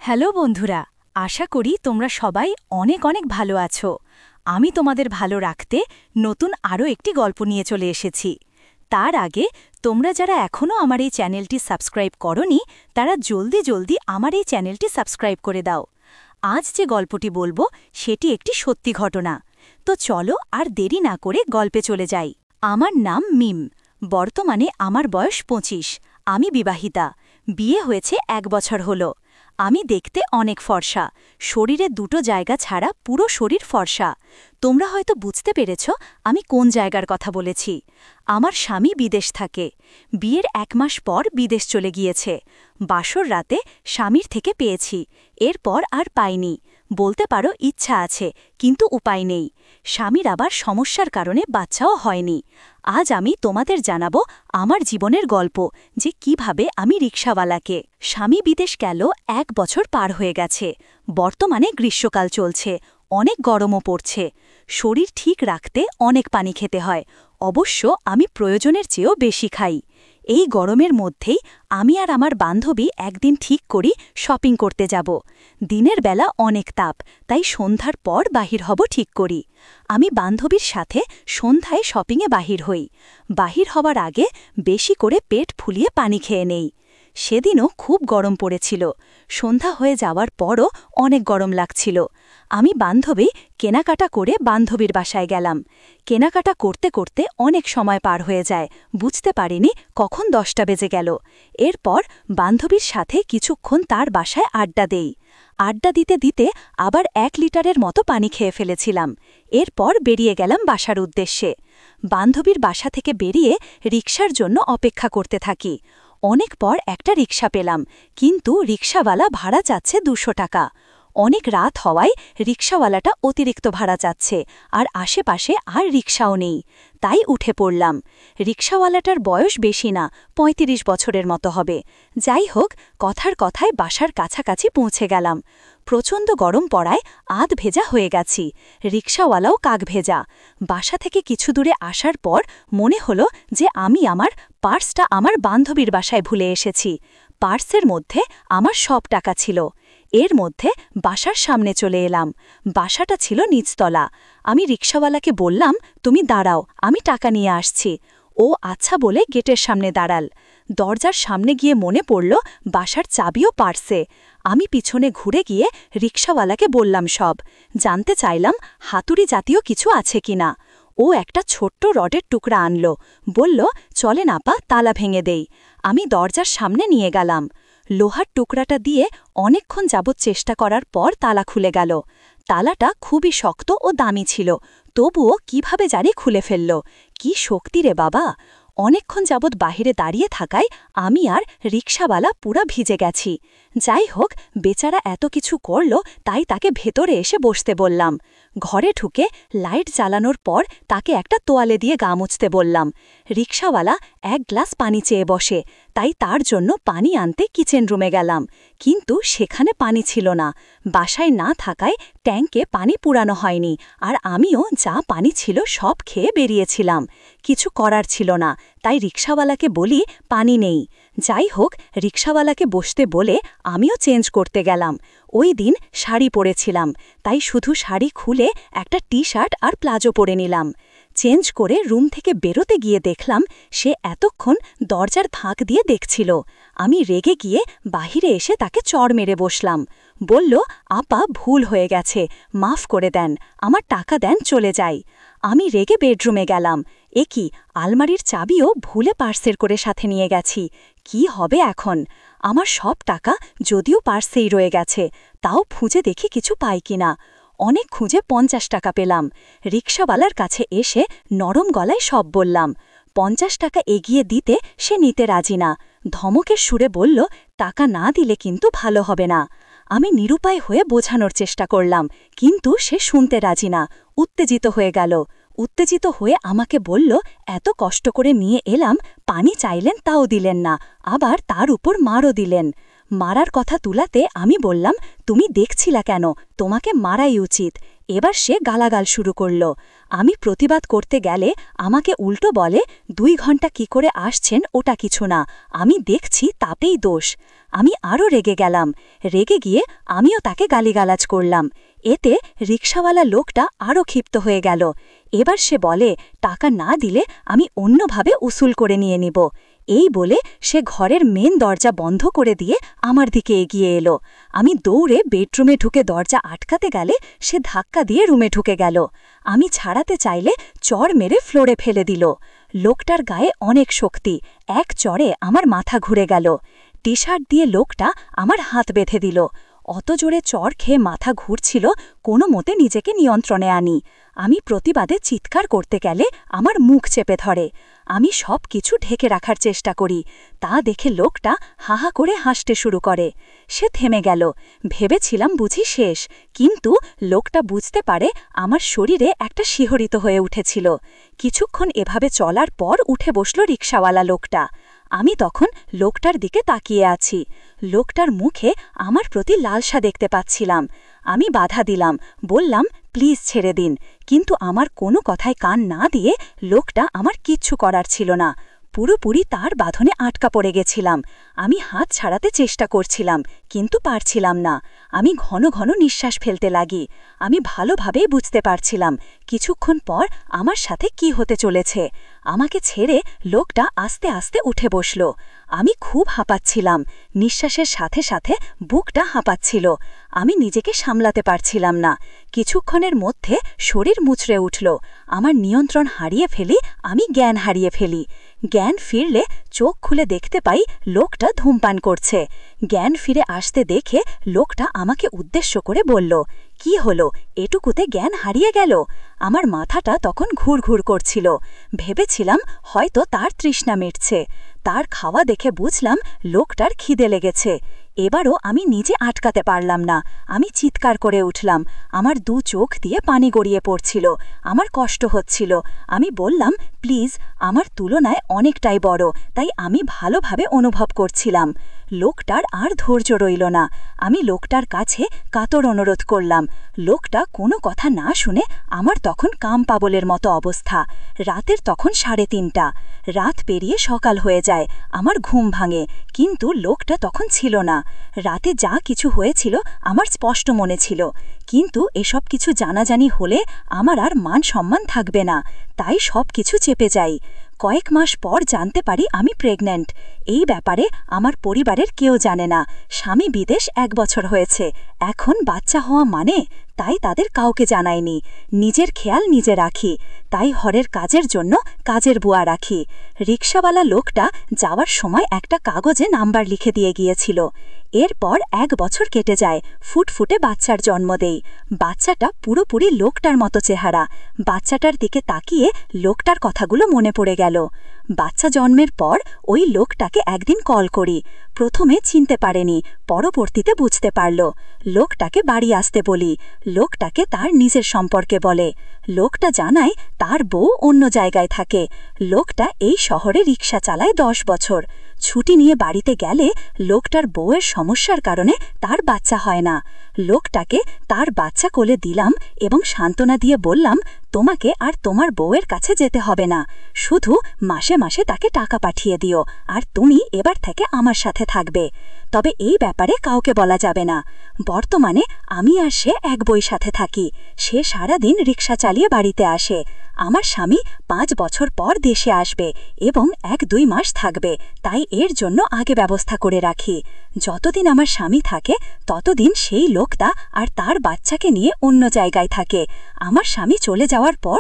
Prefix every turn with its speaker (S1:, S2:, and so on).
S1: Hello বন্ধুরা, আশা করি তোমরা সবাই অনেক অনেক ভালো আছো। আমি তোমাদের ভালো রাখতে নতুন আরও একটি গল্প নিয়ে চলে এসেছি। তার আগে তোমরা যারা এখনও আমার এই চ্যানেলটি সাবস্ক্রাইব করনি, তারা জলদি জলদি আমার এই চ্যানেলটি সাবস্ক্রাইব করে দাও। আজ যে গল্পটি বলবো সেটি একটি সত্যি ঘটনা। তো চলো আর দেরি না করে গল্পে চলে যাই। আমার নাম মিম। বর্তমানে আমার বয়স ২৫। আমি বিবাহিতা। বিয়ে হয়েছে ১ বছর হলো। আমি দেখতে অনেক ফর্সা, শরীরে দুটো জায়গা ছাড়া পুরো শরীর ফর্সা। তোমরা হয়তো বুঝতে পেরেছ আমি কোন জায়গার কথা বলেছি। আমার স্বামী বিদেশ থাকে। বিয়ের ১ মাস পর বিদেশ চলে গিয়েছে। বাসর রাতে স্বামীর থেকে পেয়েছি, এরপর আর পাইনি। বলতে পারো ইচ্ছা আছে, কিন্তু উপায় নেই। স্বামীর আবার সমস্যার কারণে বাচ্চাও হয়নি। আজ আমি তোমাদের জানাবো আমার জীবনের গল্প, যে কিভাবে আমি রিকশাওয়ালাকে। স্বামী বিদেশ গেল ১ বছর পার হয়ে গেছে। বর্তমানে গ্রীষ্মকাল চলছে, অনেক গরমও পড়ছে। শরীর ঠিক রাখতে অনেক পানি খেতে হয়। অবশ্য আমি প্রয়োজনের চেয়েও বেশি খাই। এই গরমের মধ্যেই আমি আর আমার বান্ধবী একদিন ঠিক করি শপিং করতে যাব। দিনের বেলা অনেক তাপ, তাই সন্ধ্যার পর বাহির হব ঠিক করি। আমি বান্ধবীর সাথে সন্ধ্যায় শপিংয়ে বাহির হই। বাহির হবার আগে বেশি করে পেট ফুলিয়ে পানি খেয়ে নেই। সেদিনও খুব গরম পড়েছিল। সন্ধ্যা হয়ে যাওয়ার পরও অনেক গরম লাগছিল। আমি বান্ধবী কেনাকাটা করে বান্ধবীর বাসায় গেলাম। কেনাকাটা করতে করতে অনেক সময় পার হয়ে যায়, বুঝতে পারিনি কখন ১০টা বেজে গেল। এরপর বান্ধবীর সাথে কিছুক্ষণ তার বাসায় আড্ডা দেই। আড্ডা দিতে দিতে আবার ১ লিটারের মতো পানি খেয়ে ফেলেছিলাম। এরপর বেরিয়ে গেলাম বাসার উদ্দেশ্যে। বান্ধবীর বাসা থেকে বেরিয়ে রিকশার জন্য অপেক্ষা করতে থাকি। অনেক পর একটা রিকশা পেলাম, কিন্তু রিকশাওয়ালা ভাড়া চাচ্ছে ২০০ টাকা। অনেক রাত হওয়ায় রিকশাওয়ালাটা অতিরিক্ত ভাড়া চাচ্ছে, আর আশেপাশে আর রিকশাও নেই। তাই উঠে পড়লাম। রিকশাওয়ালাটার বয়স বেশি না, ৩৫ বছরের মতো হবে। যাই হোক, কথার কথায় বাসার কাছাকাছি পৌঁছে গেলাম। প্রচণ্ড গরম পড়ায় আধ ভেজা হয়ে গেছি। রিকশাওয়ালাও কাক ভেজা। বাসা থেকে কিছু দূরে আসার পর মনে হলো যে আমি আমার পার্সটা আমার বান্ধবীর বাসায় ভুলে এসেছি। পার্সের মধ্যে আমার সব টাকা ছিল। এর মধ্যে বাসার সামনে চলে এলাম। বাসাটা ছিল নিচতলা। আমি রিকশাওয়ালাকে বললাম, তুমি দাঁড়াও, আমি টাকা নিয়ে আসছি। ও আচ্ছা বলে গেটের সামনে দাঁড়াল। দরজার সামনে গিয়ে মনে পড়ল বাসার চাবিও পার্সে। আমি পিছনে ঘুরে গিয়ে রিকশাওয়ালাকে বললাম সব। জানতে চাইলাম হাতুড়ি জাতীয় কিছু আছে কিনা। ও একটা ছোট্ট রডের টুকরা আনল। বলল, চলেন আপা, তালা ভেঙে দেই। আমি দরজার সামনে নিয়ে গেলাম। লোহার টুকরাটা দিয়ে অনেকক্ষণ যাবৎ চেষ্টা করার পর তালা খুলে গেল। তালাটা খুবই শক্ত ও দামি ছিল, তবুও কিভাবে জানি খুলে ফেলল। কি শক্তি রে বাবা! অনেকক্ষণ যাবৎ বাহিরে দাঁড়িয়ে থাকায় আমি আর রিকশাওয়ালা পুরা ভিজে গেছি। যাই হোক, বেচারা এত কিছু করল, তাই তাকে ভেতরে এসে বসতে বললাম। ঘরে ঢুকে লাইট জ্বালানোর পর তাকে একটা তোয়ালে দিয়ে গা মুছতে বললাম। রিকশাওয়ালা ১ গ্লাস পানি চেয়ে বসে, তাই তার জন্য পানি আনতে কিচেন রুমে গেলাম। কিন্তু সেখানে পানি ছিল না। বাসায় না থাকায় ট্যাঙ্কে পানি পুরানো হয়নি, আর আমিও যা পানি ছিল সব খেয়ে বেরিয়েছিলাম। কিছু করার ছিল না, তাই রিকশাওয়ালাকে বলি পানি নেই। যাই হোক, রিকশাওয়ালাকে বসতে বলে আমিও চেঞ্জ করতে গেলাম। ওই দিন শাড়ি পরেছিলাম, তাই শুধু শাড়ি খুলে একটা টি-শার্ট আর প্লাজো পরে নিলাম। চেঞ্জ করে রুম থেকে বেরোতে গিয়ে দেখলাম সে এতক্ষণ দরজার ফাঁক দিয়ে দেখছিল। আমি রেগে গিয়ে বাহিরে এসে তাকে চড় মেরে বসলাম। বলল, আপা, ভুল হয়ে গেছে, মাফ করে দেন, আমার টাকা দেন, চলে যাই। আমি রেগে বেডরুমে গেলাম। কি, আলমারির চাবিও ভুলে পার্সের করে সাথে নিয়ে গেছি। কি হবে এখন? আমার সব টাকা যদিও পার্সেই রয়ে গেছে, তাও খুঁজে দেখি কিছু পাই কিনা। অনেক খুঁজে ৫০ টাকা পেলাম। রিকশাওয়ালার কাছে এসে নরম গলায় সব বললাম। ৫০ টাকা এগিয়ে দিতে সে নিতে রাজি না। ধমকের সুরে বলল, টাকা না দিলে কিন্তু ভালো হবে না। আমি নিরুপায় হয়ে বোঝানোর চেষ্টা করলাম, কিন্তু সে শুনতে রাজি না। উত্তেজিত হয়ে গেল। উত্তেজিত হয়ে আমাকে বলল, এত কষ্ট করে নিয়ে এলাম, পানি চাইলেন তাও দিলেন না, আবার তার উপর মারও দিলেন। মারার কথা তুলাতে আমি বললাম, তুমি দেখছিলা কেন? তোমাকে মারাই উচিত। এবার সে গালাগাল শুরু করল। আমি প্রতিবাদ করতে গেলে আমাকে উল্টো বলে, 2 ঘন্টা কি করে আসছেন ওটা কিছু না, আমি দেখছি তাতেই দোষ। আমি আরও রেগে গেলাম। রেগে গিয়ে আমিও তাকে গালিগালাজ করলাম। এতে রিকশাওয়ালা লোকটা আরও ক্ষিপ্ত হয়ে গেল। এবার সে বলে, টাকা না দিলে আমি অন্যভাবে উসুল করে নিয়ে নিব। এই বলে সে ঘরের মেন দরজা বন্ধ করে দিয়ে আমার দিকে এগিয়ে এলো। আমি দৌড়ে বেডরুমে ঢুকে দরজা আটকাতে গেলে সে ধাক্কা দিয়ে রুমে ঢুকে গেল। আমি ছাড়াতে চাইলে চড় মেরে ফ্লোরে ফেলে দিল। লোকটার গায়ে অনেক শক্তি, এক চড়ে আমার মাথা ঘুরে গেল। টি শার্ট দিয়ে লোকটা আমার হাত বেঁধে দিল। অত জোরে চড় খেয়ে মাথা ঘুরছিল, কোনো মতে নিজেকে নিয়ন্ত্রণে আনি। আমি প্রতিবাদে চিৎকার করতে গেলে আমার মুখ চেপে ধরে। আমি সব কিছু ঢেকে রাখার চেষ্টা করি। তা দেখে লোকটা হাহা করে হাসতে শুরু করে। সে থেমে গেল। ভেবেছিলাম বুঝি শেষ, কিন্তু লোকটা বুঝতে পারে আমার শরীরে একটা শিহরিত হয়ে উঠেছিল। কিছুক্ষণ এভাবে চলার পর উঠে বসল রিকশাওয়ালা লোকটা। আমি তখন লোকটার দিকে তাকিয়ে আছি। লোকটার মুখে আমার প্রতি লালসা দেখতে পাচ্ছিলাম। আমি বাধা দিলাম, বললাম, প্লিজ ছেড়ে দিন। কিন্তু আমার কোনো কথায় কান না দিয়ে লোকটা আমার কিচ্ছু করার ছিল না। পুরোপুরি তার বাঁধনে আটকা পড়ে গেছিলাম। আমি হাত ছাড়াতে চেষ্টা করছিলাম, কিন্তু পারছিলাম না। আমি ঘন ঘন নিঃশ্বাস ফেলতে লাগি। আমি ভালোভাবেই বুঝতে পারছিলাম কিছুক্ষণ পর আমার সাথে কি হতে চলেছে। আমাকে ছেড়ে লোকটা আস্তে আস্তে উঠে বসল। আমি খুব হাঁপাচ্ছিলাম। নিঃশ্বাসের সাথে সাথে বুকটা হাঁপাচ্ছিল। আমি নিজেকে সামলাতে পারছিলাম না। কিছুক্ষণের মধ্যে শরীর মুচড়ে উঠল। আমার নিয়ন্ত্রণ হারিয়ে ফেলি, আমি জ্ঞান হারিয়ে ফেলি। জ্ঞান ফিরলে চোখ খুলে দেখতে পাই লোকটা ধূমপান করছে। জ্ঞান ফিরে আসতে দেখে লোকটা আমাকে উদ্দেশ্য করে বলল, কি হলো, এটুকুতে জ্ঞান হারিয়ে গেল? আমার মাথাটা তখন ঘুরঘুর করছিল। ভেবেছিলাম হয়তো তার তৃষ্ণা মিটছে। তার খাওয়া দেখে বুঝলাম লোকটার খিদে লেগেছে। এবারও আমি নিজে আটকাতে পারলাম না। আমি চিৎকার করে উঠলাম। আমার 2 চোখ দিয়ে পানি গড়িয়ে পড়ছিল। আমার কষ্ট হচ্ছিল। আমি বললাম, প্লিজ, আমার তুলনায় অনেকটাই বড়, তাই আমি ভালোভাবে অনুভব করছিলাম। লোকটার আর ধৈর্য রইল না। আমি লোকটার কাছে কাতর অনুরোধ করলাম। লোকটা কোনো কথা না শুনে আমার তখন কাম পাগলের মতো অবস্থা। রাতের তখন 3:30। রাত পেরিয়ে সকাল হয়ে যায়। আমার ঘুম ভাঙে, কিন্তু লোকটা তখন ছিল না। রাতে যা কিছু হয়েছিল আমার স্পষ্ট মনে ছিল, কিন্তু এসব কিছু জানাজানি হলে আমার আর মান সম্মান থাকবে না, তাই সব কিছু চেপে যাই। কয়েক মাস পর জানতে পারি আমি প্রেগন্যান্ট। এই ব্যাপারে আমার পরিবারের কেউ জানে না। স্বামী বিদেশ 1 বছর হয়েছে। এখন বাচ্চা হওয়া মানে, তাই তাদের কাউকে জানাইনি। নিজের খেয়াল নিজে রাখি, তাই হরের কাজের জন্য কাজের বুয়া রাখি। রিকশাওয়ালা লোকটা যাওয়ার সময় একটা কাগজে নাম্বার লিখে দিয়ে গিয়েছিল। এরপর 1 বছর কেটে যায়। ফুটফুটে বাচ্চার জন্ম দেই। বাচ্চাটা পুরোপুরি লোকটার মতো চেহারা। বাচ্চাটার দিকে তাকিয়ে লোকটার কথাগুলো মনে পড়ে গেল। বাচ্চা জন্মের পর ওই লোকটাকে একদিন কল করি। প্রথমে চিনতে পারেনি, পরবর্তীতে বুঝতে পারল। লোকটাকে বাড়ি আসতে বলি। লোকটাকে তার নিজের সম্পর্কে বলে। লোকটা জানায় তার বউ অন্য জায়গায় থাকে। লোকটা এই শহরে রিকশা চালায় 10 বছর। ছুটি নিয়ে বাড়িতে গেলে লোকটার বউয়ের সমস্যার কারণে তার বাচ্চা হয় না। লোকটাকে তার বাচ্চা কোলে দিলাম এবং সান্ত্বনা দিয়ে বললাম, তোমাকে আর তোমার বউয়ের কাছে যেতে হবে না, শুধু মাসে মাসে তাকে টাকা পাঠিয়ে দিও, আর তুমি এবার থেকে আমার সাথে থাকবে। তবে এই ব্যাপারে কাউকে বলা যাবে না। বর্তমানে আমি আর সে এক বই সাথে থাকি। সে সারাদিন রিকশা চালিয়ে বাড়িতে আসে। আমার স্বামী 5 বছর পর দেশে আসবে এবং 1-2 মাস থাকবে, তাই এর জন্য আগে ব্যবস্থা করে রাখি। যতদিন আমার স্বামী থাকে ততদিন সেই লোকটা আর তার বাচ্চাকে নিয়ে অন্য জায়গায় থাকে। আমার স্বামী চলে যাওয়ার পর